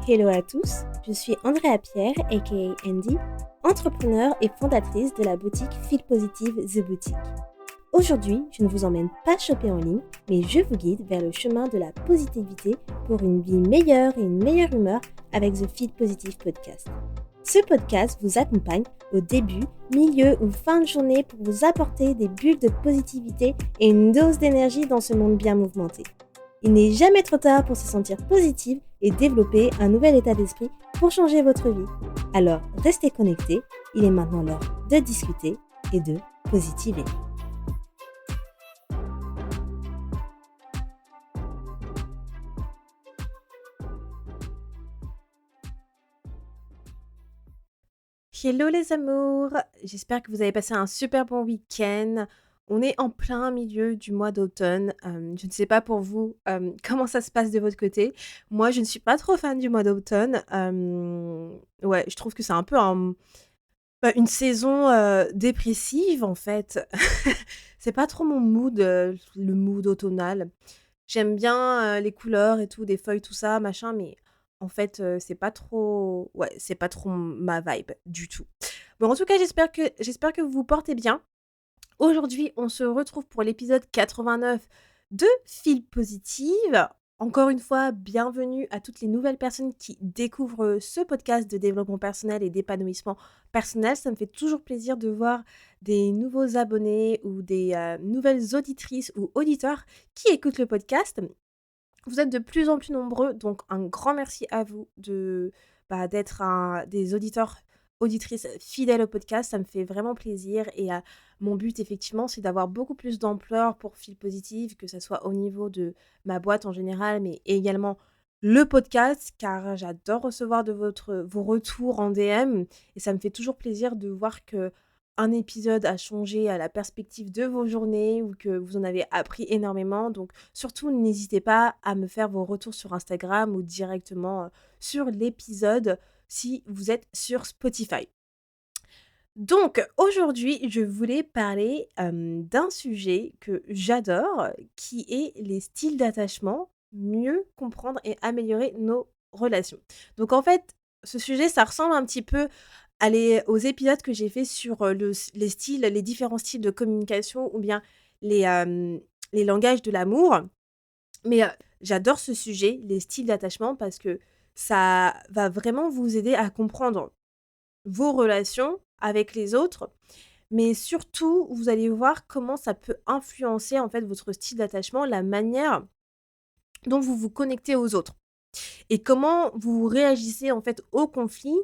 Hello à tous, je suis Andrea Pierre, aka Andy, entrepreneur et fondatrice de la boutique Feel Positive The Boutique. Aujourd'hui, je ne vous emmène pas shopper en ligne, mais je vous guide vers le chemin de la positivité pour une vie meilleure et une meilleure humeur avec The Feel Positive Podcast. Ce podcast vous accompagne au début, milieu ou fin de journée pour vous apporter des bulles de positivité et une dose d'énergie dans ce monde bien mouvementé. Il n'est jamais trop tard pour se sentir positive et développer un nouvel état d'esprit pour changer votre vie. Alors, restez connectés, il est maintenant l'heure de discuter et de positiver. Hello les amours, j'espère que vous avez passé un super bon week-end. On est en plein milieu du mois d'automne. Je ne sais pas pour vous comment ça se passe de votre côté. Moi, je ne suis pas trop fan du mois d'automne. Ouais, je trouve que c'est un peu une saison dépressive en fait. C'est pas trop mon mood, le mood automnal. J'aime bien les couleurs et tout, des feuilles, tout ça, machin, mais en fait, c'est pas trop, ouais, c'est pas trop ma vibe du tout. Bon, en tout cas, j'espère que vous vous portez bien. Aujourd'hui, on se retrouve pour l'épisode 89 de Feel Positive. Encore une fois, bienvenue à toutes les nouvelles personnes qui découvrent ce podcast de développement personnel et d'épanouissement personnel. Ça me fait toujours plaisir de voir des nouveaux abonnés ou des nouvelles auditrices ou auditeurs qui écoutent le podcast. Vous êtes de plus en plus nombreux, donc un grand merci à vous d'être des auditeurs, auditrices fidèles au podcast. Ça me fait vraiment plaisir et mon but, effectivement, c'est d'avoir beaucoup plus d'ampleur pour Feel Positive, que ce soit au niveau de ma boîte en général, mais également le podcast, car j'adore recevoir vos retours en DM et ça me fait toujours plaisir de voir que un épisode a changé à la perspective de vos journées ou que vous en avez appris énormément. Donc surtout, n'hésitez pas à me faire vos retours sur Instagram ou directement sur l'épisode si vous êtes sur Spotify. Donc aujourd'hui, je voulais parler d'un sujet que j'adore, qui est les styles d'attachement, mieux comprendre et améliorer nos relations. Donc en fait, ce sujet, ça ressemble un petit peu aux épisodes que j'ai fait sur les différents styles de communication ou bien les langages de l'amour. Mais j'adore ce sujet, les styles d'attachement, parce que ça va vraiment vous aider à comprendre vos relations avec les autres, mais surtout, vous allez voir comment ça peut influencer en fait votre style d'attachement, la manière dont vous vous connectez aux autres et comment vous réagissez en fait aux conflits,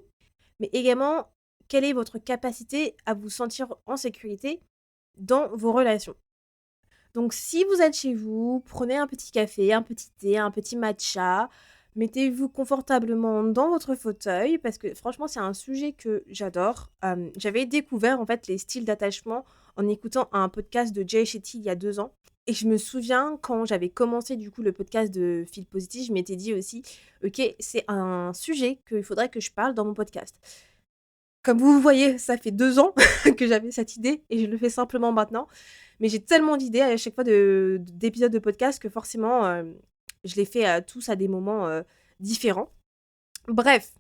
mais également quelle est votre capacité à vous sentir en sécurité dans vos relations. Donc si vous êtes chez vous, prenez un petit café, un petit thé, un petit matcha, mettez-vous confortablement dans votre fauteuil parce que franchement c'est un sujet que j'adore. J'avais découvert en fait les styles d'attachement en écoutant un podcast de Jay Shetty il y a 2 ans. Et je me souviens quand j'avais commencé du coup le podcast de Feel Positive, je m'étais dit aussi, ok, c'est un sujet qu'il faudrait que je parle dans mon podcast. Comme vous voyez, ça fait 2 ans que j'avais cette idée et je le fais simplement maintenant. Mais j'ai tellement d'idées à chaque fois d'épisodes de podcast que forcément, je les fais tous à des moments différents. Bref,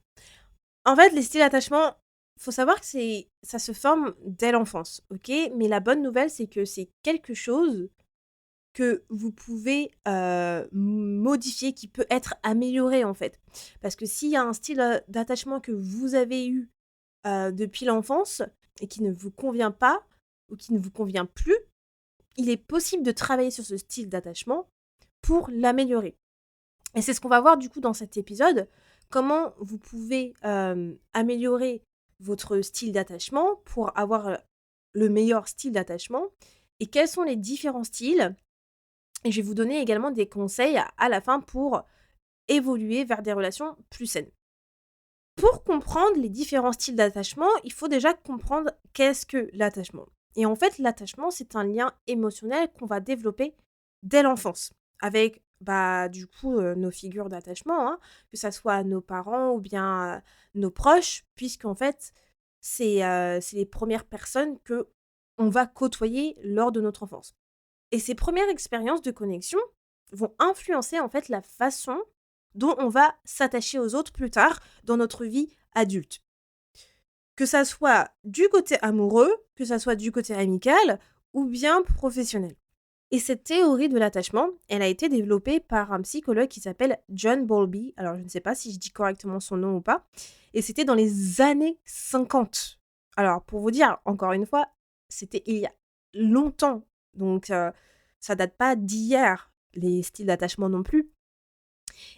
en fait, les styles d'attachement, faut savoir que ça se forme dès l'enfance, ok? Mais la bonne nouvelle, c'est que c'est quelque chose que vous pouvez modifier, qui peut être amélioré en fait. Parce que s'il y a un style d'attachement que vous avez eu depuis l'enfance et qui ne vous convient pas ou qui ne vous convient plus, il est possible de travailler sur ce style d'attachement pour l'améliorer. Et c'est ce qu'on va voir du coup dans cet épisode, comment vous pouvez améliorer votre style d'attachement pour avoir le meilleur style d'attachement et quels sont les différents styles. Et je vais vous donner également des conseils à la fin pour évoluer vers des relations plus saines. Pour comprendre les différents styles d'attachement, il faut déjà comprendre qu'est-ce que l'attachement. Et en fait, l'attachement, c'est un lien émotionnel qu'on va développer dès l'enfance avec du coup nos figures d'attachement, hein, que ça soit nos parents ou bien nos proches, puisqu'en fait, c'est les premières personnes que on va côtoyer lors de notre enfance. Et ces premières expériences de connexion vont influencer en fait la façon dont on va s'attacher aux autres plus tard dans notre vie adulte. Que ça soit du côté amoureux, que ça soit du côté amical ou bien professionnel. Et cette théorie de l'attachement, elle a été développée par un psychologue qui s'appelle John Bowlby. Alors, je ne sais pas si je dis correctement son nom ou pas. Et c'était dans les années 50. Alors, pour vous dire, encore une fois, c'était il y a longtemps. Donc, ça date pas d'hier, les styles d'attachement non plus.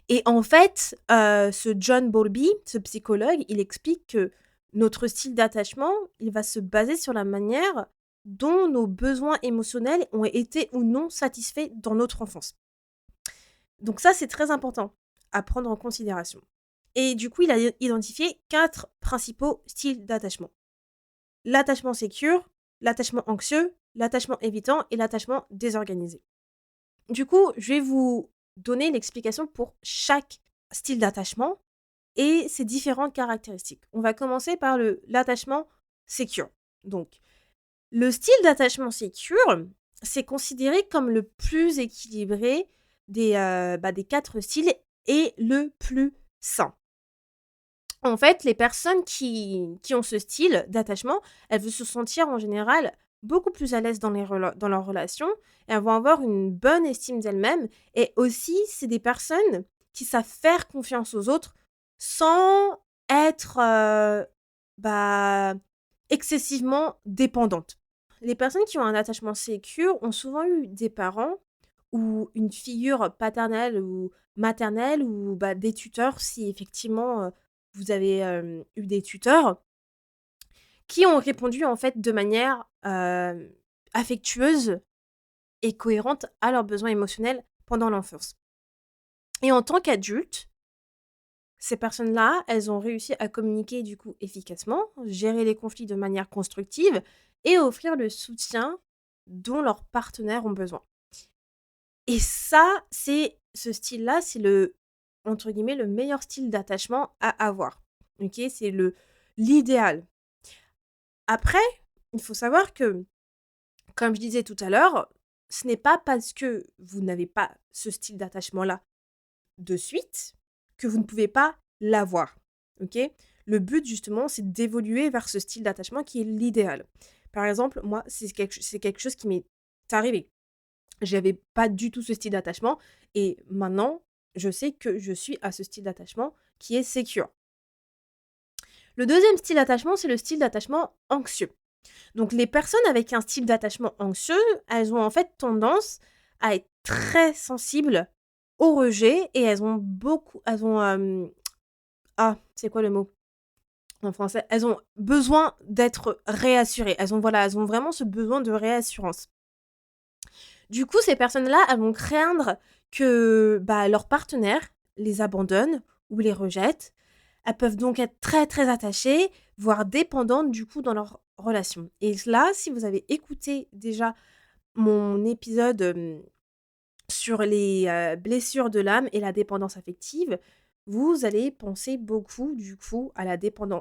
Et en fait, ce John Bowlby, ce psychologue, il explique que notre style d'attachement, il va se baser sur la manière dont nos besoins émotionnels ont été ou non satisfaits dans notre enfance. Donc ça, c'est très important à prendre en considération. Et du coup, il a identifié 4 principaux styles d'attachement. L'attachement sécure, l'attachement anxieux, l'attachement évitant et l'attachement désorganisé. Du coup, je vais vous donner l'explication pour chaque style d'attachement et ses différentes caractéristiques. On va commencer par l'attachement secure. Donc, le style d'attachement secure, c'est considéré comme le plus équilibré des 4 styles et le plus sain. En fait, les personnes qui ont ce style d'attachement, elles veulent se sentir en général beaucoup plus à l'aise dans leurs relations et elles vont avoir une bonne estime d'elles-mêmes. Et aussi, c'est des personnes qui savent faire confiance aux autres sans être bah, excessivement dépendantes. Les personnes qui ont un attachement sécure ont souvent eu des parents ou une figure paternelle ou maternelle ou des tuteurs si effectivement vous avez eu des tuteurs qui ont répondu en fait de manière affectueuse et cohérente à leurs besoins émotionnels pendant l'enfance. Et en tant qu'adultes, ces personnes-là, elles ont réussi à communiquer du coup efficacement, gérer les conflits de manière constructive et offrir le soutien dont leurs partenaires ont besoin. Et ça, c'est ce style-là, c'est le entre guillemets «le meilleur style d'attachement à avoir». OK? C'est l'idéal. Après, il faut savoir que, comme je disais tout à l'heure, ce n'est pas parce que vous n'avez pas ce style d'attachement-là de suite, que vous ne pouvez pas l'avoir. OK? Le but justement, c'est d'évoluer vers ce style d'attachement qui est l'idéal. Par exemple, moi, c'est quelque chose qui m'est arrivé. J'avais pas du tout ce style d'attachement et maintenant, je sais que je suis à ce style d'attachement qui est sécure. Le deuxième style d'attachement, c'est le style d'attachement anxieux. Donc les personnes avec un style d'attachement anxieux, elles ont en fait tendance à être très sensibles au rejet et c'est quoi le mot en français? Elles ont besoin d'être réassurées. Elles ont vraiment ce besoin de réassurance. Du coup, ces personnes-là, elles vont craindre que, leur partenaire les abandonne ou les rejette. Elles peuvent donc être très, très attachées, voire dépendantes du coup dans leur relation. Et là, si vous avez écouté déjà mon épisode, sur les, blessures de l'âme et la dépendance affective, vous allez penser beaucoup du coup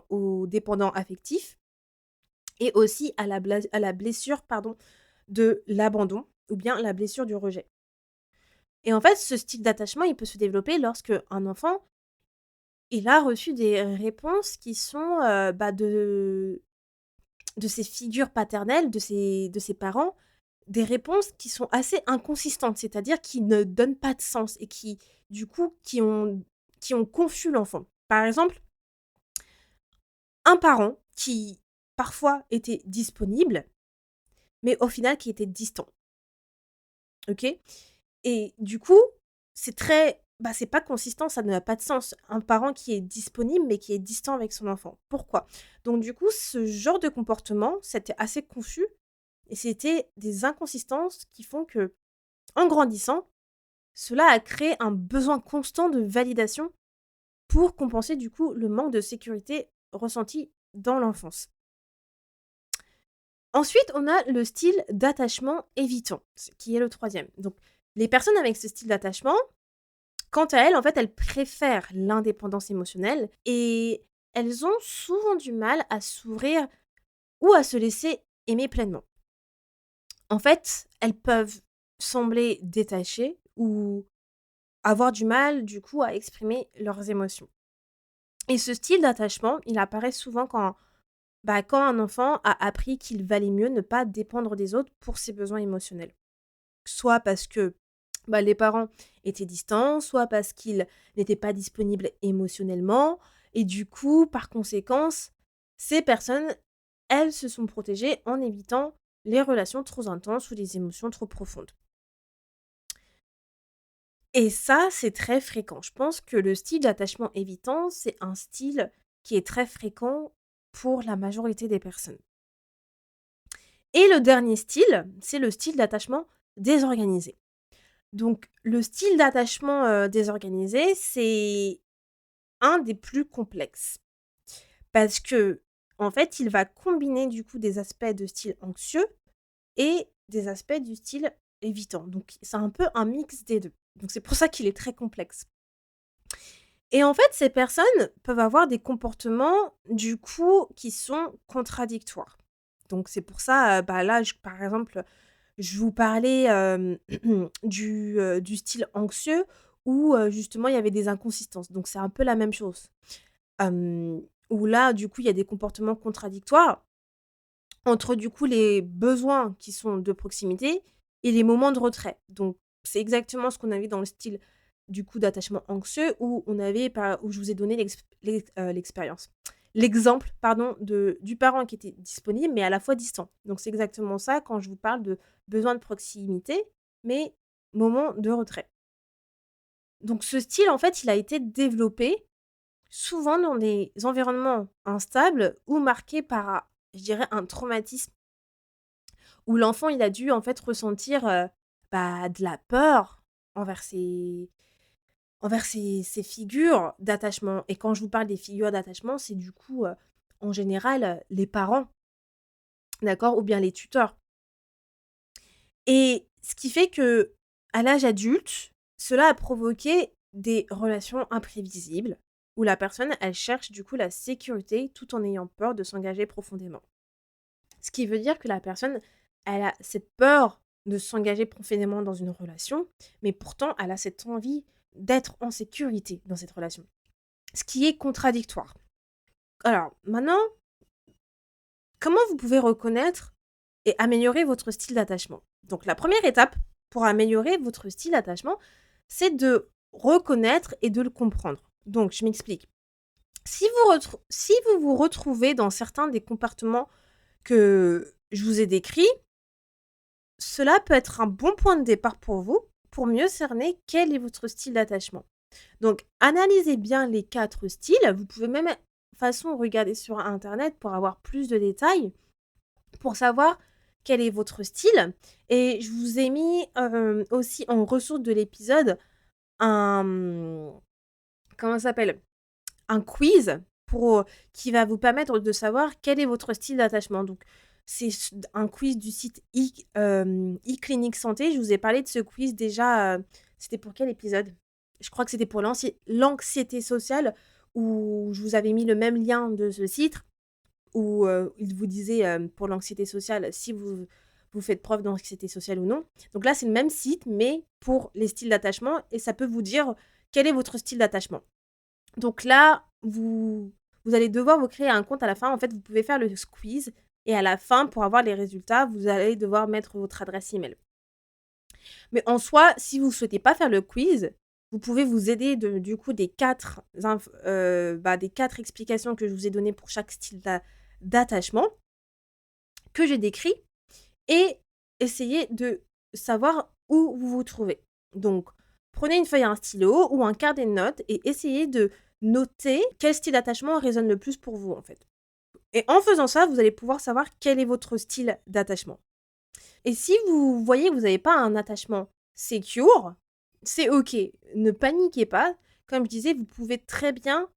au dépendant affectif et aussi à la blessure, pardon, de l'abandon ou bien la blessure du rejet. Et en fait, ce style d'attachement, il peut se développer lorsque un enfant, il a reçu des réponses qui sont, de ses figures paternelles, de ses parents, des réponses qui sont assez inconsistantes, c'est-à-dire qui ne donnent pas de sens et qui, du coup, qui ont confus l'enfant. Par exemple, un parent qui, parfois, était disponible, mais au final qui était distant, OK? Et du coup, c'est pas consistant, ça n'a pas de sens. Un parent qui est disponible, mais qui est distant avec son enfant. Pourquoi? Donc du coup, ce genre de comportement, c'était assez confus et c'était des inconsistances qui font que, en grandissant, cela a créé un besoin constant de validation pour compenser du coup le manque de sécurité ressenti dans l'enfance. Ensuite, on a le style d'attachement évitant, qui est le troisième. Donc les personnes avec ce style d'attachement, quant à elles, en fait, elles préfèrent l'indépendance émotionnelle et elles ont souvent du mal à s'ouvrir ou à se laisser aimer pleinement. En fait, elles peuvent sembler détachées ou avoir du mal, du coup, à exprimer leurs émotions. Et ce style d'attachement, il apparaît souvent quand un enfant a appris qu'il valait mieux ne pas dépendre des autres pour ses besoins émotionnels. Soit parce que, les parents étaient distants, soit parce qu'ils n'étaient pas disponibles émotionnellement et du coup, par conséquence, ces personnes, elles se sont protégées en évitant les relations trop intenses ou les émotions trop profondes. Et ça, c'est très fréquent. Je pense que le style d'attachement évitant, c'est un style qui est très fréquent pour la majorité des personnes. Et le dernier style, c'est le style d'attachement désorganisé. Donc le style d'attachement, désorganisé, c'est un des plus complexes parce que en fait, il va combiner du coup des aspects de style anxieux et des aspects du style évitant. Donc c'est un peu un mix des 2. Donc c'est pour ça qu'il est très complexe. Et en fait, ces personnes peuvent avoir des comportements, du coup, qui sont contradictoires. Donc c'est pour ça, là, par exemple, je vous parlais, du style anxieux où, justement, il y avait des inconsistances. Donc c'est un peu la même chose. Où là, du coup, il y a des comportements contradictoires entre, du coup, les besoins qui sont de proximité et les moments de retrait. Donc c'est exactement ce qu'on avait dans le style, du coup, d'attachement anxieux où je vous ai donné l'exemple, pardon, du parent qui était disponible, mais à la fois distant. Donc c'est exactement ça quand je vous parle de besoin de proximité, mais moment de retrait. Donc ce style, en fait, il a été développé souvent dans des environnements instables ou marqués par, je dirais, un traumatisme où l'enfant, il a dû, en fait, ressentir, de la peur envers ces figures d'attachement. Et quand je vous parle des figures d'attachement, c'est du coup, en général, les parents, d'accord? Ou bien les tuteurs. Et ce qui fait que à l'âge adulte, cela a provoqué des relations imprévisibles où la personne, elle cherche du coup la sécurité tout en ayant peur de s'engager profondément. Ce qui veut dire que la personne, elle a cette peur de s'engager profondément dans une relation, mais pourtant elle a cette envie d'être en sécurité dans cette relation. Ce qui est contradictoire. Alors maintenant, comment vous pouvez reconnaître et améliorer votre style d'attachement? Donc la première étape pour améliorer votre style d'attachement, c'est de reconnaître et de le comprendre. Donc je m'explique. Si vous vous retrouvez dans certains des comportements que je vous ai décrits, cela peut être un bon point de départ pour vous, pour mieux cerner quel est votre style d'attachement. Donc analysez bien les 4 styles. Vous pouvez même, de toute façon, regarder sur internet pour avoir plus de détails, pour savoir quel est votre style. Et je vous ai mis, aussi en ressource de l'épisode un, comment ça s'appelle? Un quiz qui va vous permettre de savoir quel est votre style d'attachement. Donc c'est un quiz du site e-clinique santé. Je vous ai parlé de ce quiz déjà, c'était pour quel épisode? Je crois que c'était pour l'anxiété sociale où je vous avais mis le même lien de ce site où, il vous disait, pour l'anxiété sociale, si vous faites preuve d'anxiété sociale ou non. Donc là, c'est le même site, mais pour les styles d'attachement et ça peut vous dire quel est votre style d'attachement. Donc là, vous allez devoir vous créer un compte à la fin. En fait, vous pouvez faire le quiz et à la fin, pour avoir les résultats, vous allez devoir mettre votre adresse email. Mais en soi, si vous ne souhaitez pas faire le quiz, vous pouvez vous aider du coup des 4 explications que je vous ai données pour chaque style d'attachement que j'ai décrit et essayer de savoir où vous vous trouvez. Donc, prenez une feuille et un stylo ou un carnet de notes et essayez de noter quel style d'attachement résonne le plus pour vous, en fait. Et en faisant ça, vous allez pouvoir savoir quel est votre style d'attachement. Et si vous voyez que vous n'avez pas un attachement secure, c'est OK. Ne paniquez pas. Comme je disais, vous pouvez très bien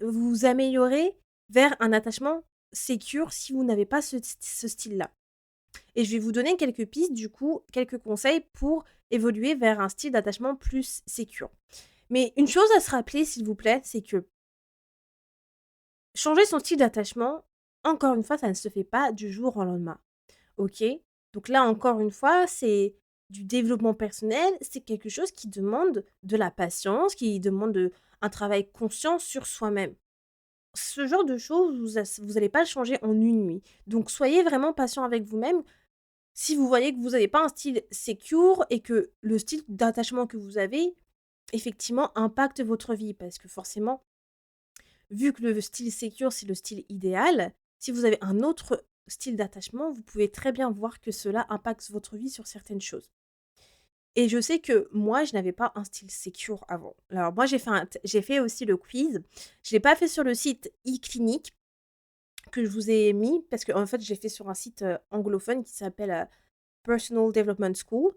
vous améliorer vers un attachement secure si vous n'avez pas ce style-là. Et je vais vous donner quelques pistes, du coup, quelques conseils pour évoluer vers un style d'attachement plus sécure. Mais une chose à se rappeler, s'il vous plaît, c'est que changer son style d'attachement, encore une fois, ça ne se fait pas du jour au lendemain. OK? Donc là, encore une fois, c'est du développement personnel, c'est quelque chose qui demande de la patience, qui demande un travail conscient sur soi-même. Ce genre de choses, vous allez pas le changer en une nuit. Donc soyez vraiment patient avec vous-même. Si vous voyez que vous n'avez pas un style secure et que le style d'attachement que vous avez, effectivement, impacte votre vie. Parce que forcément, vu que le style secure, c'est le style idéal, si vous avez un autre style d'attachement, vous pouvez très bien voir que cela impacte votre vie sur certaines choses. Et je sais que moi, je n'avais pas un style secure avant. Alors moi, j'ai fait aussi le quiz. Je l'ai pas fait sur le site eClinique que je vous ai mis parce qu'en fait, j'ai fait sur un site, anglophone qui s'appelle, Personal Development School.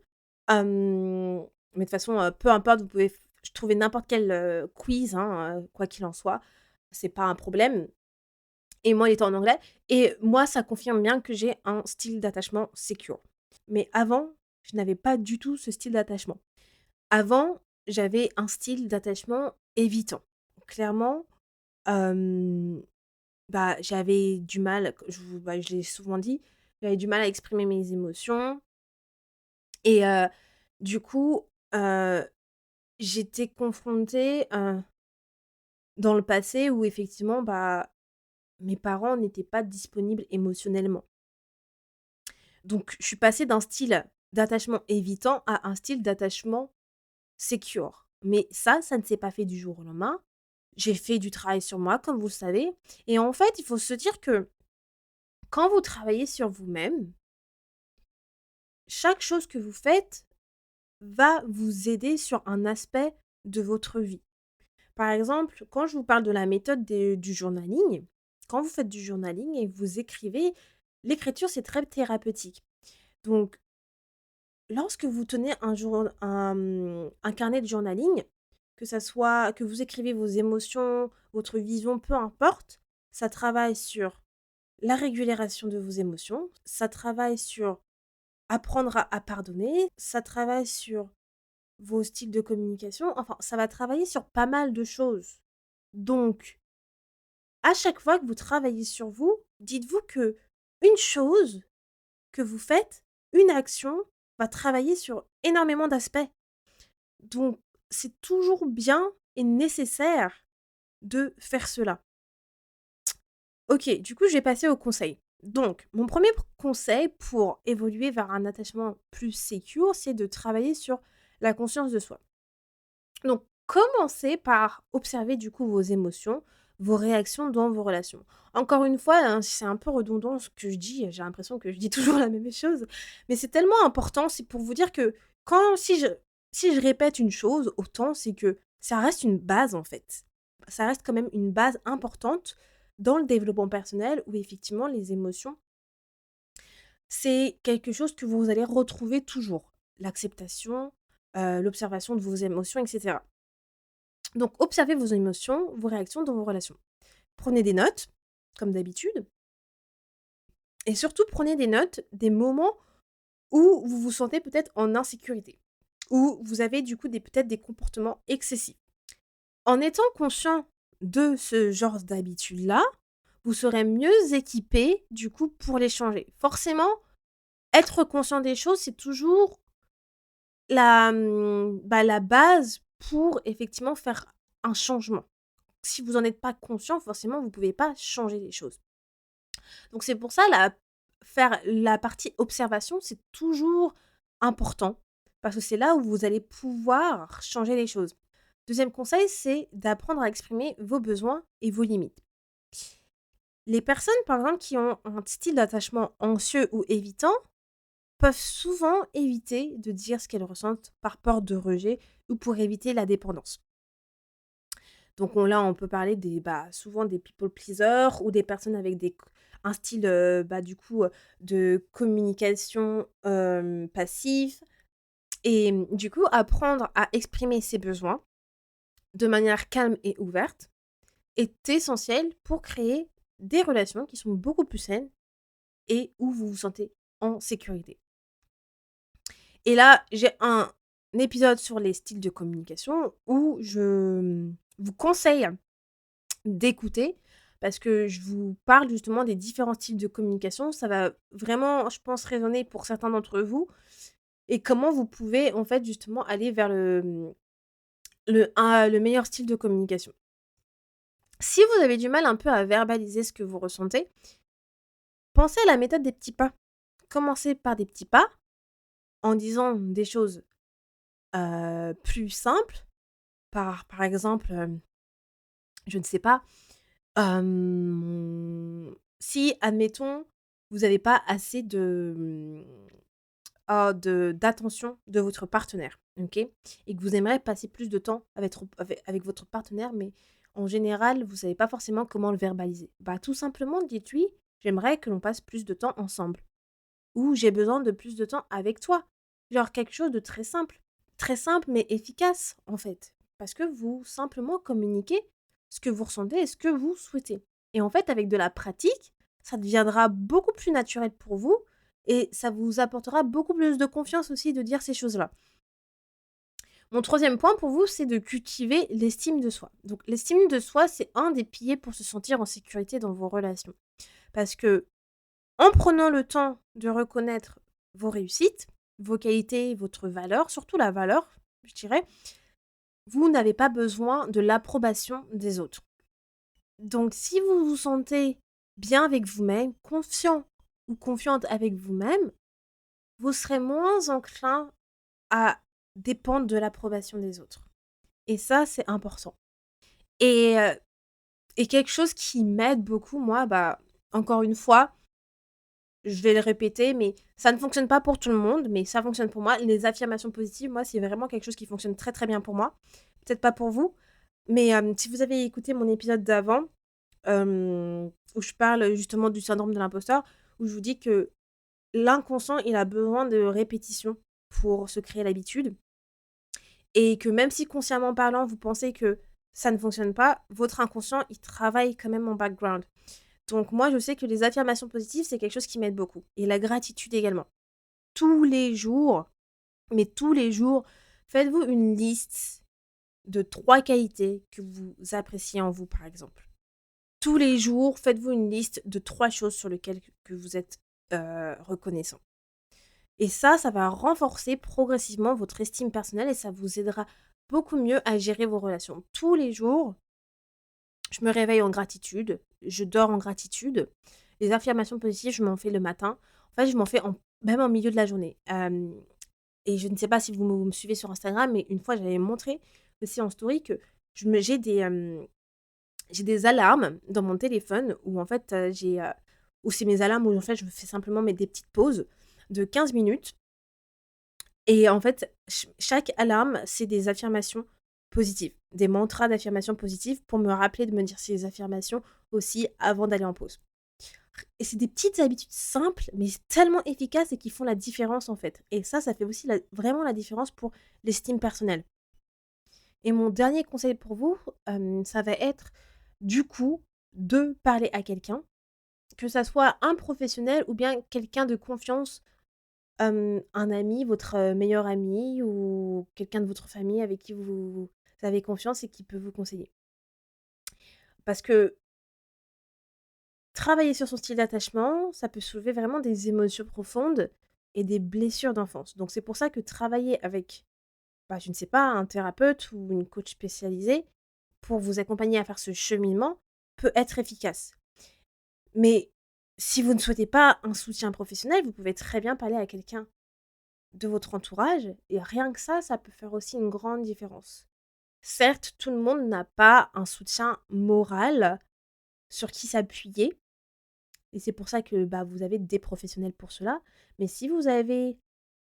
Mais de toute façon, peu importe, vous pouvez trouver n'importe quel, quiz, hein, quoi qu'il en soit. C'est pas un problème et moi, il était en anglais et moi, ça confirme bien que j'ai un style d'attachement secure. Mais avant, je n'avais pas du tout ce style d'attachement. Avant, j'avais un style d'attachement évitant. Clairement, hem, j'avais du mal, je l'ai souvent dit, j'avais du mal à exprimer mes émotions et du coup, heu, j'étais confrontée, dans le passé où effectivement, mes parents n'étaient pas disponibles émotionnellement. Donc je suis passée d'un style d'attachement évitant à un style d'attachement secure. Mais ça ne s'est pas fait du jour au lendemain. J'ai fait du travail sur moi, comme vous le savez. Et en fait, il faut se dire que quand vous travaillez sur vous-même, chaque chose que vous faites va vous aider sur un aspect de votre vie. Par exemple, quand je vous parle de la méthode du journaling, quand vous faites du journaling et que vous écrivez, l'écriture, c'est très thérapeutique. Donc, lorsque vous tenez un carnet de journaling, que ça soit que vous écrivez vos émotions, votre vision, peu importe, ça travaille sur la régulation de vos émotions, ça travaille sur apprendre à pardonner, ça travaille sur vos styles de communication, enfin, ça va travailler sur pas mal de choses. Donc, à chaque fois que vous travaillez sur vous, dites-vous que une chose que vous faites, une action, va travailler sur énormément d'aspects. Donc, c'est toujours bien et nécessaire de faire cela. OK, du coup, je vais passer aux conseils. Donc, mon premier conseil pour évoluer vers un attachement plus sécure, c'est de travailler sur la conscience de soi. Donc, commencez par observer du coup vos émotions, vos réactions dans vos relations. Encore une fois, hein, c'est un peu redondant ce que je dis, j'ai l'impression que je dis toujours la même chose, mais c'est tellement important, c'est pour vous dire que quand si je répète une chose autant, c'est que ça reste une base en fait. Ça reste quand même une base importante dans le développement personnel où effectivement les émotions, c'est quelque chose que vous allez retrouver toujours. L'acceptation, l'observation de vos émotions, etc. Donc, observez vos émotions, vos réactions dans vos relations. Prenez des notes, comme d'habitude, et surtout prenez des notes des moments où vous vous sentez peut-être en insécurité, où vous avez du coup peut-être des comportements excessifs. En étant conscient de ce genre d'habitude-là, vous serez mieux équipé du coup pour les changer. Forcément, être conscient des choses, c'est toujours la base pour effectivement faire un changement. Si vous en êtes pas conscient, forcément, vous pouvez pas changer les choses. Donc c'est pour ça, faire la partie observation, c'est toujours important parce que c'est là où vous allez pouvoir changer les choses. Deuxième conseil, c'est d'apprendre à exprimer vos besoins et vos limites. Les personnes, par exemple, qui ont un style d'attachement anxieux ou évitant, peuvent souvent éviter de dire ce qu'elles ressentent par peur de rejet ou pour éviter la dépendance. Donc là, on peut parler souvent des people pleasers ou des personnes avec un style, du coup, de communication, passif et du coup, apprendre à exprimer ses besoins de manière calme et ouverte est essentiel pour créer des relations qui sont beaucoup plus saines et où vous vous sentez en sécurité. Et là, j'ai un épisode sur les styles de communication où je vous conseille d'écouter parce que je vous parle justement des différents styles de communication. Ça va vraiment, je pense, résonner pour certains d'entre vous et comment vous pouvez, en fait, justement aller vers le meilleur style de communication. Si vous avez du mal un peu à verbaliser ce que vous ressentez, pensez à la méthode des petits pas. Commencez par des petits pas en disant des choses, plus simples, par exemple, je ne sais pas, si admettons, vous n'avez pas assez d'attention de votre partenaire, OK? Et que vous aimeriez passer plus de temps avec votre partenaire, mais en général, vous savez pas forcément comment le verbaliser. Bah, tout simplement dites-lui: «J'aimerais que l'on passe plus de temps ensemble» ou «J'ai besoin de plus de temps avec toi». Genre quelque chose de très simple mais efficace, en fait. Parce que vous simplement communiquez ce que vous ressentez et ce que vous souhaitez. Et en fait, avec de la pratique, ça deviendra beaucoup plus naturel pour vous et ça vous apportera beaucoup plus de confiance aussi de dire ces choses-là. Mon troisième point pour vous, c'est de cultiver l'estime de soi. Donc l'estime de soi, c'est un des piliers pour se sentir en sécurité dans vos relations. Parce que en prenant le temps de reconnaître vos réussites, vos qualités, votre valeur, surtout la valeur, je dirais, vous n'avez pas besoin de l'approbation des autres. Donc si vous vous sentez bien avec vous-même, confiant ou confiante avec vous-même, vous serez moins enclin à dépendre de l'approbation des autres. Et ça, c'est important. Et, et quelque chose qui m'aide beaucoup, moi, bah, encore une fois, je vais le répéter, mais ça ne fonctionne pas pour tout le monde, mais ça fonctionne pour moi. Les affirmations positives, moi, c'est vraiment quelque chose qui fonctionne très, très bien pour moi. Peut-être pas pour vous, mais si vous avez écouté mon épisode d'avant, où je parle justement du syndrome de l'imposteur, où je vous dis que l'inconscient, il a besoin de répétition pour se créer l'habitude et que même si consciemment parlant, vous pensez que ça ne fonctionne pas, votre inconscient, il travaille quand même en background. Donc moi, je sais que les affirmations positives, c'est quelque chose qui m'aide beaucoup et la gratitude également. Tous les jours, mais tous les jours, faites-vous une liste de 3 qualités que vous appréciez en vous, par exemple. Tous les jours, faites-vous une liste de 3 choses sur lesquelles que vous êtes, reconnaissant. Et ça va renforcer progressivement votre estime personnelle et ça vous aidera beaucoup mieux à gérer vos relations. Tous les jours, je me réveille en gratitude, je dors en gratitude. Les affirmations positives, je m'en fais le matin. En fait, je m'en fais même en milieu de la journée. Et je ne sais pas si vous me suivez sur Instagram, mais une fois, j'avais montré aussi en story que j'ai des alarmes dans mon téléphone où en fait, où c'est mes alarmes où en fait, je me fais simplement des petites pauses de 15 minutes et en fait, chaque alarme, c'est des affirmations positives, des mantras d'affirmations positives pour me rappeler de me dire ces affirmations aussi avant d'aller en pause. Et c'est des petites habitudes simples, mais tellement efficaces et qui font la différence en fait. Et ça fait aussi vraiment la différence pour l'estime personnelle. Et mon dernier conseil pour vous, ça va être du coup de parler à quelqu'un, que ça soit un professionnel ou bien quelqu'un de confiance, un ami, votre, meilleur ami ou quelqu'un de votre famille avec qui vous avez confiance et qui peut vous conseiller. Parce que travailler sur son style d'attachement, ça peut soulever vraiment des émotions profondes et des blessures d'enfance. Donc c'est pour ça que travailler avec, bah, je ne sais pas, un thérapeute ou une coach spécialisée pour vous accompagner à faire ce cheminement peut être efficace. Mais si vous ne souhaitez pas un soutien professionnel, vous pouvez très bien parler à quelqu'un de votre entourage et rien que ça peut faire aussi une grande différence. Certes, tout le monde n'a pas un soutien moral sur qui s'appuyer et c'est pour ça que, bah, vous avez des professionnels pour cela. Mais si vous avez,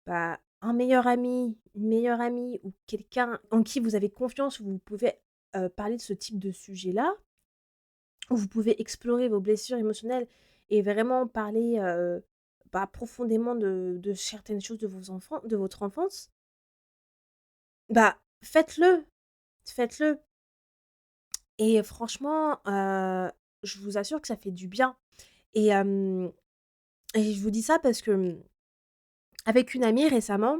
bah, un meilleur ami, une meilleure amie ou quelqu'un en qui vous avez confiance, où vous pouvez, parler de ce type de sujet-là, où vous pouvez explorer vos blessures émotionnelles et vraiment parler, bah, profondément de certaines choses de votre enfance, bah, faites-le, faites-le et franchement, je vous assure que ça fait du bien et et je vous dis ça parce que, avec une amie récemment,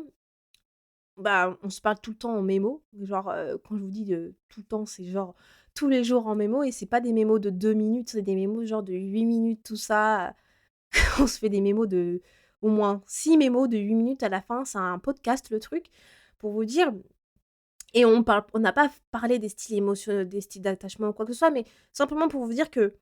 bah, on se parle tout le temps en mémo, genre, quand je vous dis, tout le temps, c'est genre tous les jours en mémo et c'est pas des mémos de 2 minutes, c'est des mémos genre de 8 minutes, tout ça, on se fait des mémos de au moins 6 mémos de 8 minutes à la fin. C'est un podcast, le truc, pour vous dire. Et on n'a pas parlé des styles émotionnels, des styles d'attachement ou quoi que ce soit, mais simplement pour vous dire que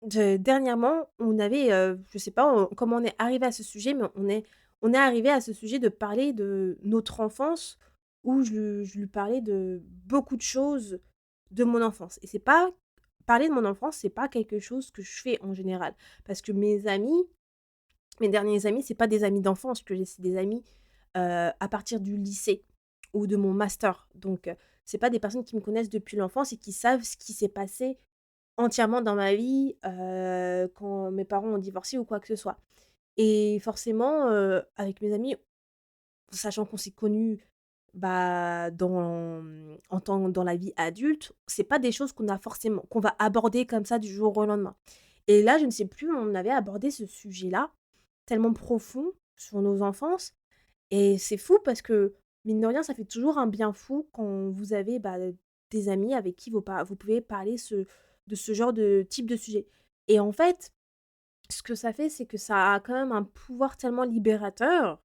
dernièrement, on avait, je sais pas comment on est arrivé à ce sujet, mais on est arrivé à ce sujet de parler de notre enfance où je lui parlais de beaucoup de choses de mon enfance. Et c'est pas parler de mon enfance, c'est pas quelque chose que je fais en général. Parce que mes derniers amis, c'est pas des amis d'enfance que j'ai, c'est des amis, à partir du lycée ou de mon master. Donc, c'est pas des personnes qui me connaissent depuis l'enfance et qui savent ce qui s'est passé entièrement dans ma vie, quand mes parents ont divorcé ou quoi que ce soit. Et forcément, avec mes amis, sachant qu'on s'est connus, bah, en tant dans la vie adulte, c'est pas des choses qu'on va aborder comme ça du jour au lendemain. Et là, je ne sais plus, on avait abordé ce sujet-là, tellement profond sur nos enfances et c'est fou parce que, mine de rien, ça fait toujours un bien fou quand vous avez, bah, des amis avec qui vous pouvez parler de ce genre de type de sujet. Et en fait, ce que ça fait, c'est que ça a quand même un pouvoir tellement libérateur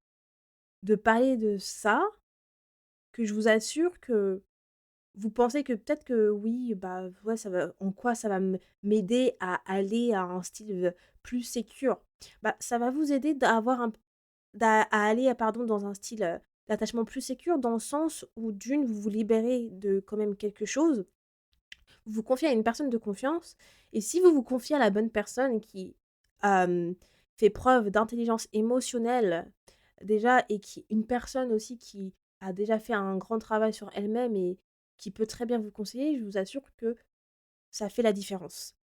de parler de ça, que je vous assure que vous pensez que peut-être que oui, bah, ouais, ça va m'aider à aller à un style, plus sécure. Bah, ça va vous aider à aller, pardon, dans un style, d'attachement plus sécure dans le sens où d'une, vous vous libérez de quand même quelque chose, vous vous confiez à une personne de confiance et si vous vous confiez à la bonne personne qui, hem, fait preuve d'intelligence émotionnelle déjà et qui une personne aussi qui a déjà fait un grand travail sur elle-même et qui peut très bien vous conseiller, je vous assure que ça fait la différence.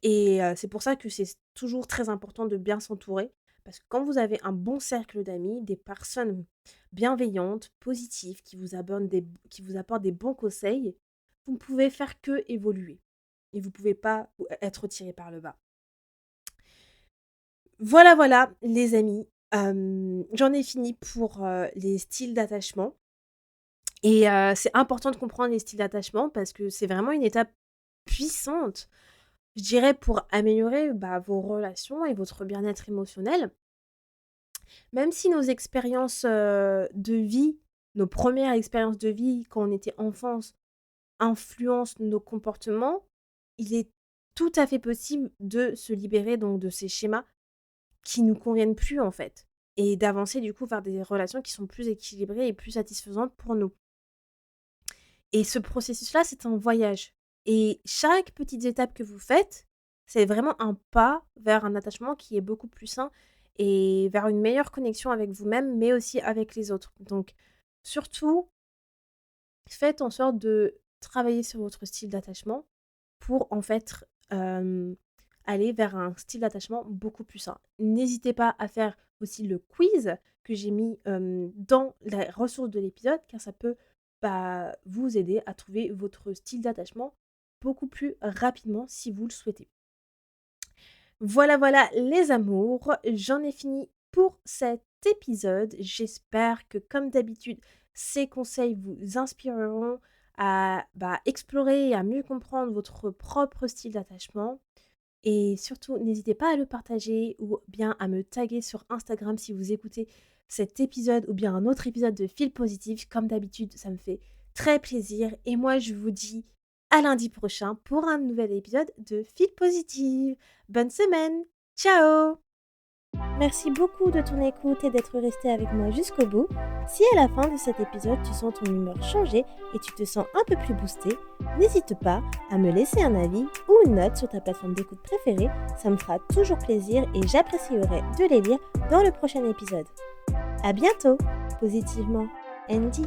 Et c'est pour ça que c'est toujours très important de bien s'entourer, parce que quand vous avez un bon cercle d'amis, des personnes bienveillantes, positives, qui vous apportent des bons conseils, vous ne pouvez faire que évoluer et vous ne pouvez pas être tiré par le bas. Voilà, voilà les amis, j'en ai fini pour, les styles d'attachement et c'est important de comprendre les styles d'attachement parce que c'est vraiment une étape puissante. Je dirais pour améliorer, bah, vos relations et votre bien-être émotionnel, même si nos expériences, de vie, nos premières expériences de vie quand on était enfance influencent nos comportements, il est tout à fait possible de se libérer donc de ces schémas qui nous conviennent plus en fait et d'avancer du coup vers des relations qui sont plus équilibrées et plus satisfaisantes pour nous. Et ce processus-là, c'est un voyage. Et chaque petite étape que vous faites, c'est vraiment un pas vers un attachement qui est beaucoup plus sain et vers une meilleure connexion avec vous-même, mais aussi avec les autres. Donc, surtout, faites en sorte de travailler sur votre style d'attachement pour en fait euh, aller vers un style d'attachement beaucoup plus sain. N'hésitez pas à faire aussi le quiz que j'ai mis dans la ressource de l'épisode, car ça peut bah, vous aider à trouver votre style d'attachement beaucoup plus rapidement si vous le souhaitez. Voilà, voilà les amours, j'en ai fini pour cet épisode. J'espère que comme d'habitude, ces conseils vous inspireront à bah, explorer et à mieux comprendre votre propre style d'attachement. Et surtout, n'hésitez pas à le partager ou bien à me taguer sur Instagram si vous écoutez cet épisode ou bien un autre épisode de Feel Positive. Comme d'habitude, ça me fait très plaisir. Et moi, je vous dis à lundi prochain pour un nouvel épisode de Feel Positive. Bonne semaine. Ciao! Merci beaucoup de ton écoute et d'être resté avec moi jusqu'au bout. Si à la fin de cet épisode tu sens ton humeur changer et tu te sens un peu plus boosté, n'hésite pas à me laisser un avis ou une note sur ta plateforme d'écoute préférée, ça me fera toujours plaisir et j'apprécierai de les lire dans le prochain épisode. À bientôt, positivement, Andy.